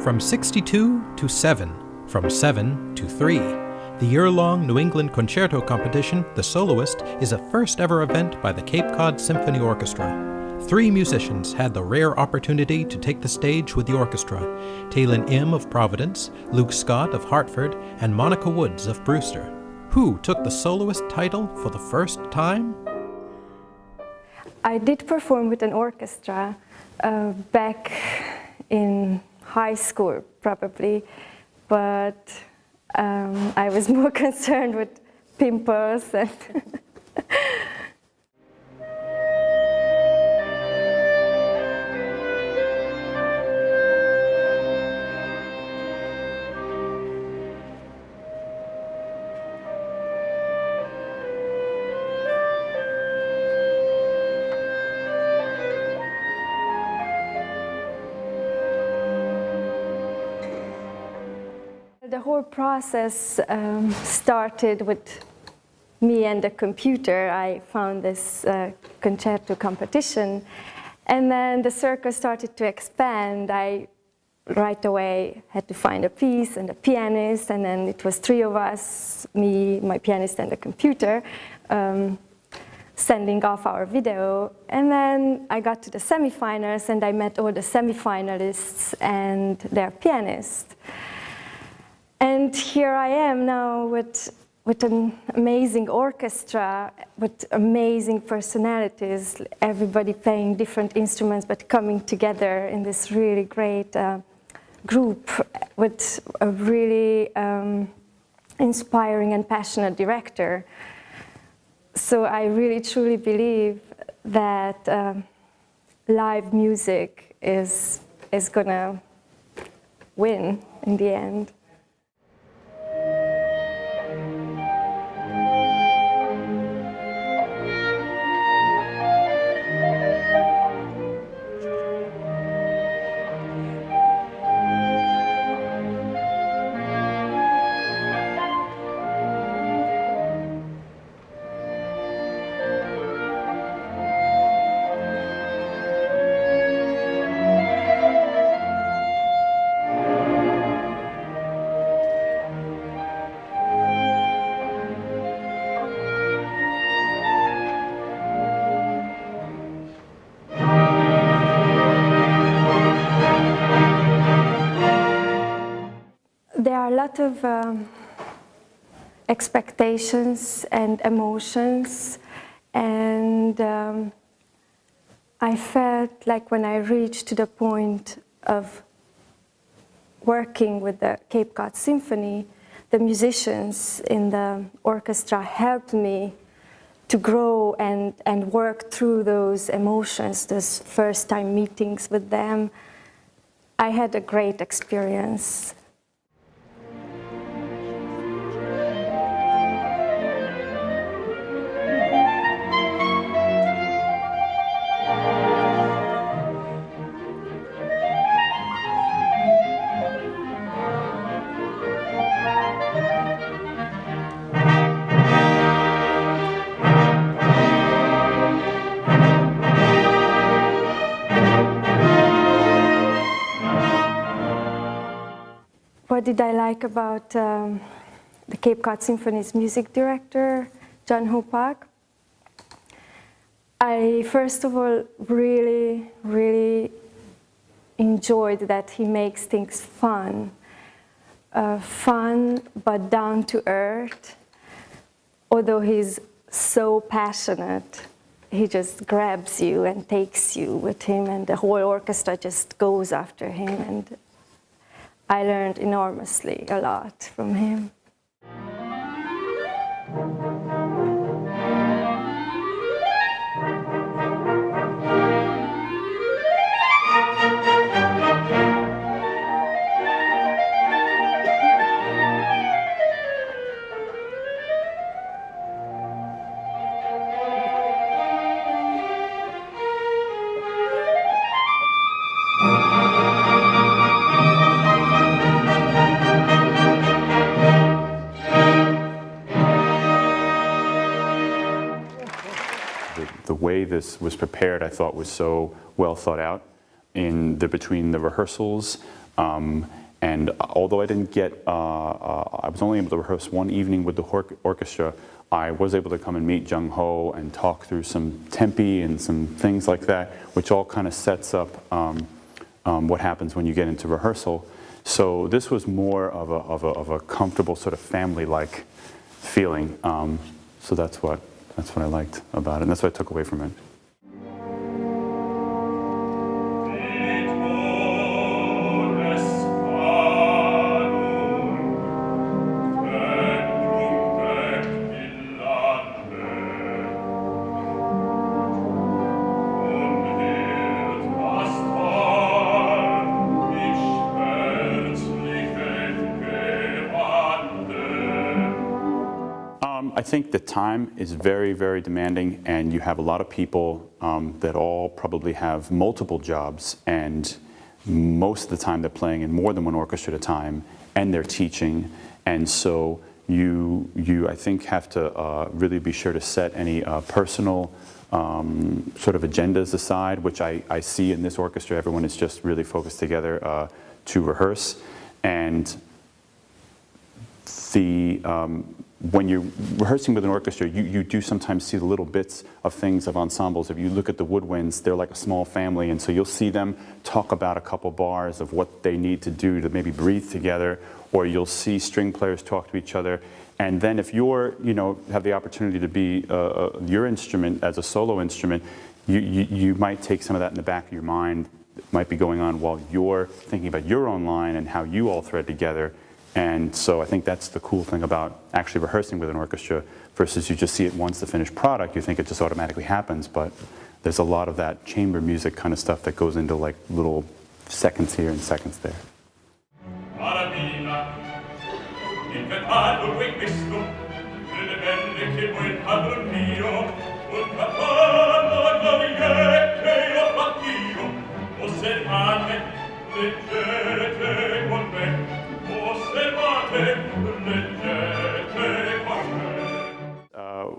From 62 to 7, from 7 to 3. The year-long New England Concerto Competition, The Soloist, is a first-ever event by the Cape Cod Symphony Orchestra. 3 musicians had the rare opportunity to take the stage with the orchestra: Taylin Im of Providence, Luke Scott of Hartford, and Monica Woods of Brewster. Who took the soloist title for the first time? I did perform with an orchestra back in high school, probably, but I was more concerned with pimples and the whole process started with me and the computer. I found this concerto competition, and then the circle started to expand. I right away had to find a piece and a pianist, and then it was 3 of us, me, my pianist, and the computer, sending off our video. And then I got to the semifinals, and I met all the semifinalists and their pianists. And here I am now with an amazing orchestra, with amazing personalities, everybody playing different instruments but coming together in this really great group with a really inspiring and passionate director. So I really truly believe that live music is gonna win in the end. There are a lot of expectations and emotions, and I felt like when I reached to the point of working with the Cape Cod Symphony, the musicians in the orchestra helped me to grow and work through those emotions, those first-time meetings with them. I had a great experience. What did I like about the Cape Cod Symphony's music director, John Hopak? I, first of all, really enjoyed that he makes things fun. Fun, but down to earth. Although he's so passionate, he just grabs you and takes you with him, and the whole orchestra just goes after him. And I learned enormously a lot from him. The way this was prepared, I thought, was so well thought out. Between the rehearsals, And although I didn't get, I was only able to rehearse one evening with the orchestra, I was able to come and meet Jung Ho and talk through some tempi and some things like that, which all kind of sets up what happens when you get into rehearsal. So this was more of a comfortable sort of family-like feeling. So that's what I liked about it, and that's what I took away from it. I think the time is very, very demanding, and you have a lot of people that all probably have multiple jobs, and most of the time they're playing in more than one orchestra at a time, and they're teaching, and so you I think have to really be sure to set any personal sort of agendas aside, which I see in this orchestra. Everyone is just really focused together to rehearse, and when you're rehearsing with an orchestra, you do sometimes see the little bits of things of ensembles. If you look at the woodwinds, they're like a small family, and so you'll see them talk about a couple bars of what they need to do to maybe breathe together, or you'll see string players talk to each other. And then if you're, have the opportunity to be your instrument as a solo instrument, you might take some of that in the back of your mind. It might be going on while you're thinking about your own line and how you all thread together. And so I think that's the cool thing about actually rehearsing with an orchestra versus you just see it once, the finished product, you think it just automatically happens, but there's a lot of that chamber music kind of stuff that goes into like little seconds here and seconds there.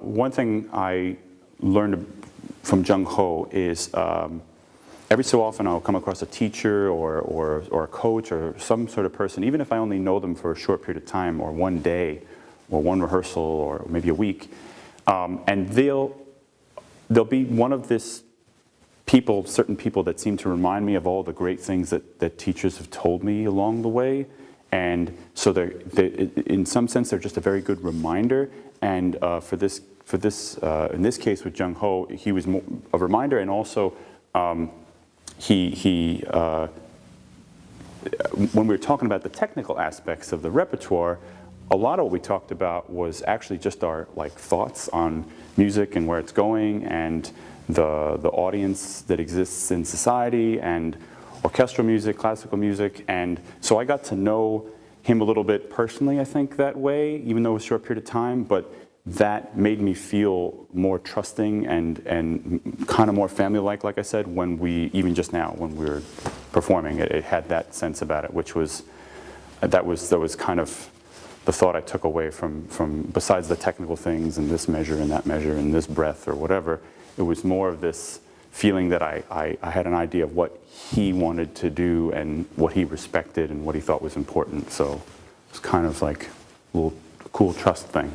One thing I learned from Jung Ho is every so often I'll come across a teacher or a coach or some sort of person, even if I only know them for a short period of time or one day or one rehearsal or maybe a week, and they'll be one of this people, certain people that seem to remind me of all the great things that teachers have told me along the way. And so in some sense, they're just a very good reminder. And in this case with Jung Ho, he was a reminder, and also when we were talking about the technical aspects of the repertoire, a lot of what we talked about was actually just our thoughts on music and where it's going, and the audience that exists in society, and orchestral music, classical music. And so I got to know him a little bit personally, I think, that way, even though it was a short period of time, but that made me feel more trusting and kind of more family-like I said, even just now, when we were performing, it had that sense about it, which was, that was kind of the thought I took away from besides the technical things and this measure and that measure and this breath or whatever. It was more of this feeling that I had an idea of what he wanted to do and what he respected and what he thought was important. So it was kind of like a little cool trust thing.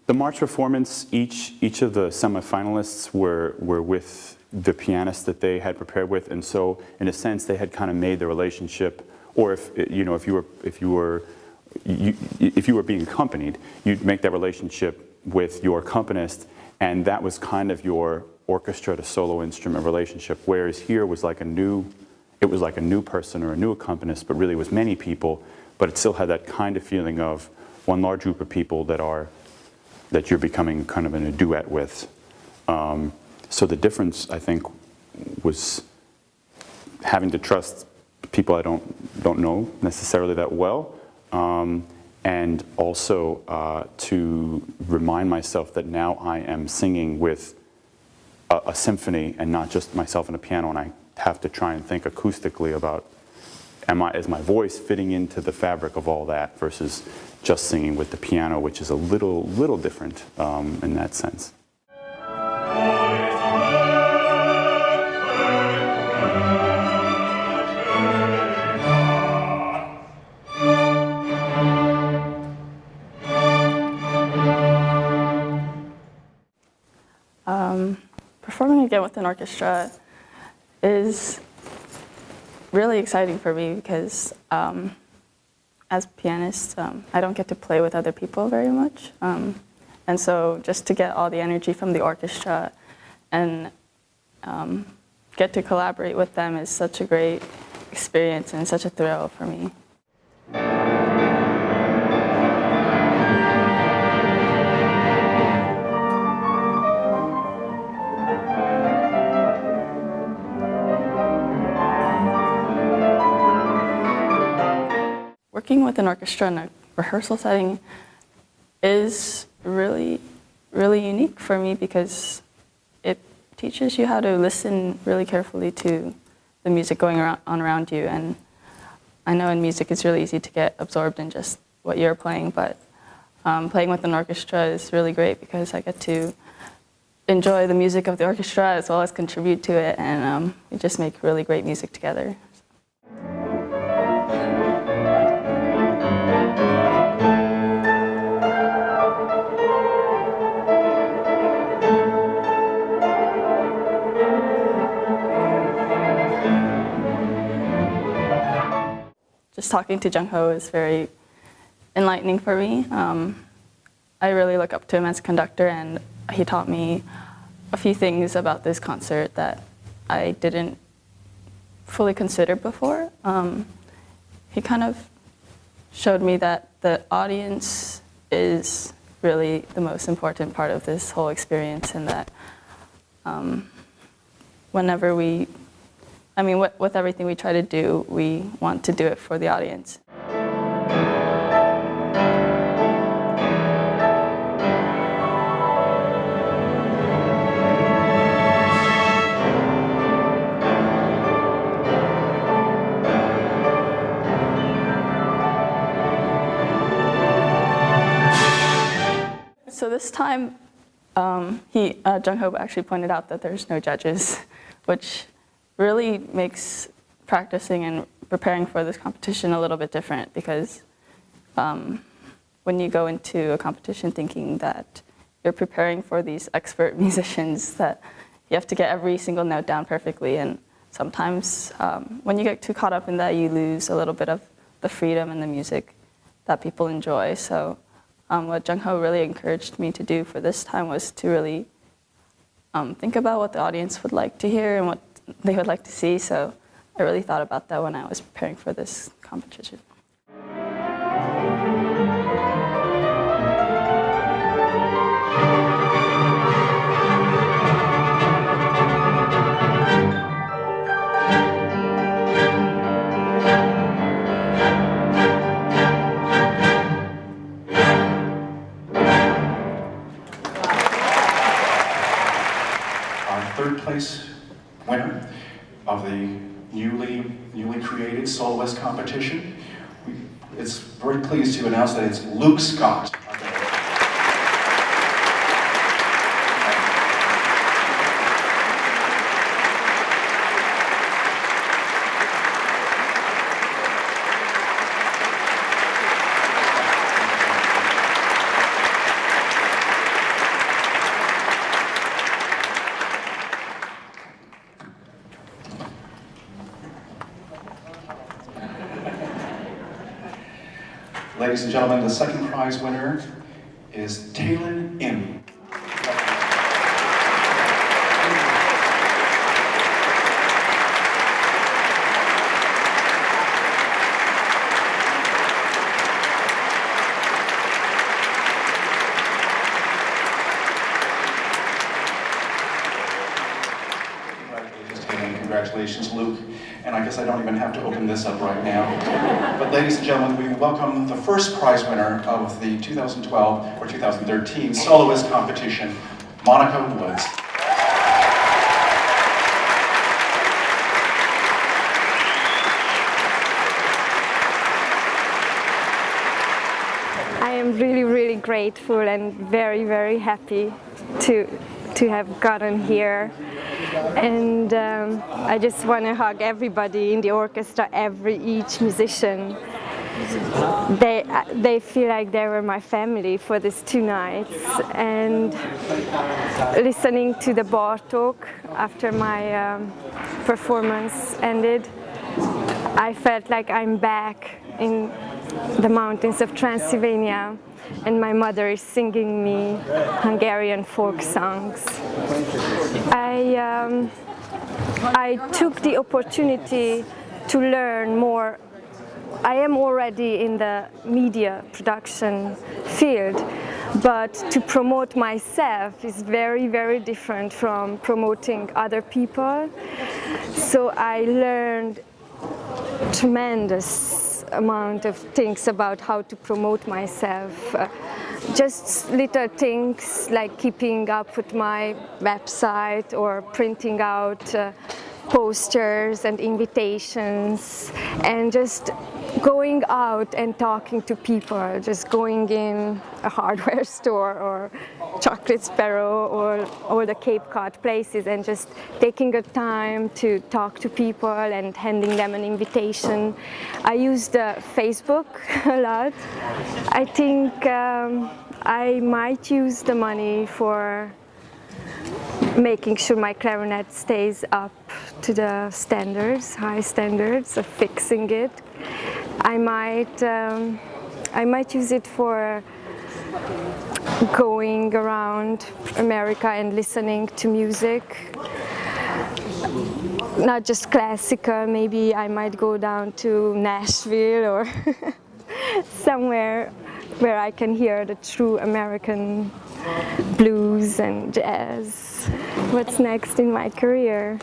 The March performance, each of the semifinalists were with the pianist that they had prepared with, and so in a sense they had kind of made the relationship, or if you were being accompanied, you'd make that relationship with your accompanist, and that was kind of your orchestra to solo instrument relationship. Whereas here was like a new person or a new accompanist, but really was many people, but it still had that kind of feeling of one large group of people that you're becoming kind of in a duet with. So the difference, I think, was having to trust people I don't know necessarily that well, and also to remind myself that now I am singing with a symphony and not just myself and a piano, and I have to try and think acoustically about, is my voice fitting into the fabric of all that versus just singing with the piano, which is a little different in that sense. Performing again with an orchestra is really exciting for me because as a pianist, I don't get to play with other people very much. And so just to get all the energy from the orchestra and get to collaborate with them is such a great experience and such a thrill for me. Working with an orchestra in a rehearsal setting is really unique for me because it teaches you how to listen really carefully to the music going on around you. And I know in music it's really easy to get absorbed in just what you're playing, but playing with an orchestra is really great because I get to enjoy the music of the orchestra as well as contribute to it, and we just make really great music together. Just talking to Jung-ho is very enlightening for me. I really look up to him as a conductor, and he taught me a few things about this concert that I didn't fully consider before. He kind of showed me that the audience is really the most important part of this whole experience, and that whenever with everything we try to do, we want to do it for the audience. So this time, Jung-ho actually pointed out that there's no judges, which really makes practicing and preparing for this competition a little bit different, because when you go into a competition thinking that you're preparing for these expert musicians, that you have to get every single note down perfectly, and sometimes when you get too caught up in that, you lose a little bit of the freedom in the music that people enjoy. So what Jung-ho really encouraged me to do for this time was to really think about what the audience would like to hear and what they would like to see. So I really thought about that when I was preparing for this competition. Third place winner of the newly created Soloist competition. It's very pleased to announce that it's Luke Scott. Ladies and gentlemen, the second prize winner is Talon Im. Congratulations, Luke. and I guess I don't even have to open this up right now. But ladies and gentlemen, we welcome the first prize winner of the 2012 or 2013 Soloist competition, Monica Woods. I am really, really grateful and very, very happy to have gotten here. And I just want to hug everybody in the orchestra, each musician. They feel like they were my family for these 2 nights. And listening to the Bartók after my performance ended, I felt like I'm back in the mountains of Transylvania, and my mother is singing me Hungarian folk songs. I took the opportunity to learn more. I am already in the media production field, but to promote myself is very, very different from promoting other people. So I learned tremendous amount of things about how to promote myself. Just little things like keeping up with my website or printing out posters and invitations, and just going out and talking to people, just going in a hardware store or Chocolate Sparrow or the Cape Cod places and just taking the time to talk to people and handing them an invitation. I used Facebook a lot. I think I might use the money for making sure my clarinet stays up to the standards, high standards of fixing it. I might use it for going around America and listening to music, not just classical. Maybe I might go down to Nashville or somewhere where I can hear the true American blues and jazz. What's next in my career?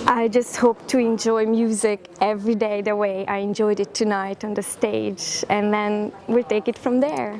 I just hope to enjoy music every day the way I enjoyed it tonight on the stage, and then we'll take it from there.